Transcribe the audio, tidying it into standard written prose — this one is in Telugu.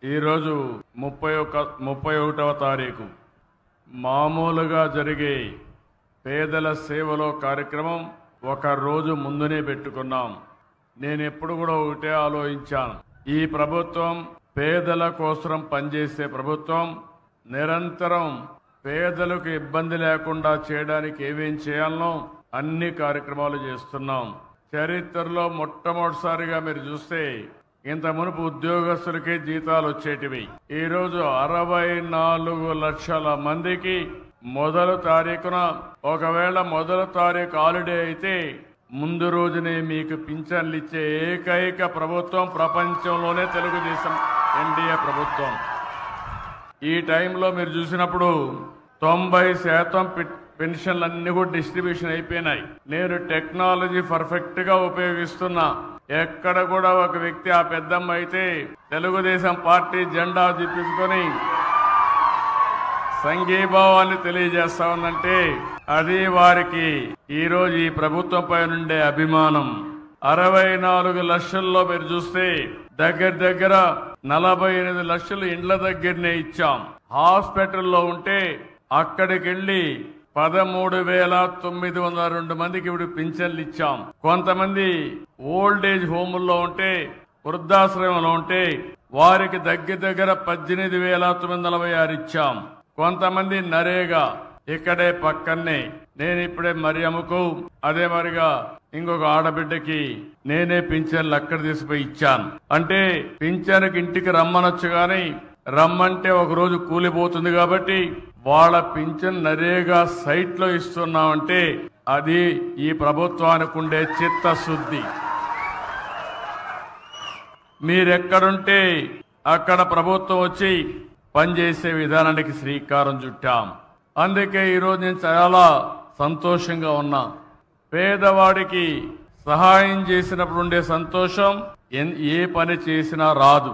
ఈరోజు 31వ తారీఖు మామూలుగా జరిగే పేదల సేవలో కార్యక్రమం ఒక రోజు ముందునే పెట్టుకున్నాం. నేను ఎప్పుడు కూడా ఒకటే ఆలోచించాను, ఈ ప్రభుత్వం పేదల కోసం పనిచేసే ప్రభుత్వం. నిరంతరం పేదలకు ఇబ్బంది లేకుండా చేయడానికి ఏమేం చేయాలనో అన్ని కార్యక్రమాలు చేస్తున్నాం. చరిత్రలో మొట్టమొదటిసారిగా మీరు చూస్తే ఇంత మునుపు ఉద్యోగస్తులకే జీతాలు వచ్చేటివి. ఈరోజు 64 లక్షల మందికి మొదటి తారీఖున, ఒకవేళ మొదటి తారీఖు హాలిడే అయితే ముందు రోజునే మీకు పింఛన్లు ఇచ్చే ఏకైక ప్రభుత్వం ప్రపంచంలోనే తెలుగుదేశం ఎన్డీఏ ప్రభుత్వం. ఈ టైంలో మీరు చూసినప్పుడు 90% పెన్షన్లన్నీ కూడా డిస్ట్రిబ్యూషన్ అయిపోయినాయి. నేను టెక్నాలజీ పర్ఫెక్ట్ గా ఉపయోగిస్తున్నా. ఎక్కడ కూడా ఒక వ్యక్తి, ఆ పెద్దమ్మ అయితే తెలుగుదేశం పార్టీ జెండా దిప్పుకొని సంఘీభావాన్ని తెలియజేస్తా ఉందంటే అది వారికి ఈరోజు ఈ ప్రభుత్వంపై నుండే అభిమానం. 64 లక్షల్లో మీరు చూస్తే దగ్గర 48 లక్షలు ఇండ్ల దగ్గరనే ఇచ్చాం. హాస్పిటల్లో ఉంటే అక్కడికి వెళ్లి 13,902 మందికి ఇప్పుడు పింఛన్లు ఇచ్చాం. కొంతమంది ఓల్డ్ ఏజ్ హోముల్లో ఉంటే, వృద్ధాశ్రమంలో ఉంటే వారికి దగ్గర 18,946 ఇచ్చాం. కొంతమంది నరేగా ఇక్కడే పక్కనే, నేను ఇప్పుడే మరియమ్మకు, అదే మరిగా ఇంకొక ఆడబిడ్డకి నేనే పింఛన్లు అక్కడ తీసిపోయి ఇచ్చాను. అంటే పింఛన్కి ఇంటికి రమ్మనొచ్చు గాని రమ్మంటే ఒక రోజు కూలిపోతుంది కాబట్టి వాళ్ళ పింఛన్ నరేగా సైట్ లో ఇస్తున్నామంటే అది ఈ ప్రభుత్వానికి ఉండే చిత్తశుద్ధి. మీరెక్కడుంటే అక్కడ ప్రభుత్వం వచ్చి పనిచేసే విధానానికి శ్రీకారం చుట్టాం. అందుకే ఈరోజు నేను చాలా సంతోషంగా ఉన్నా. పేదవాడికి సహాయం చేసినప్పుడు ఉండే సంతోషం ఏ పని చేసినా రాదు.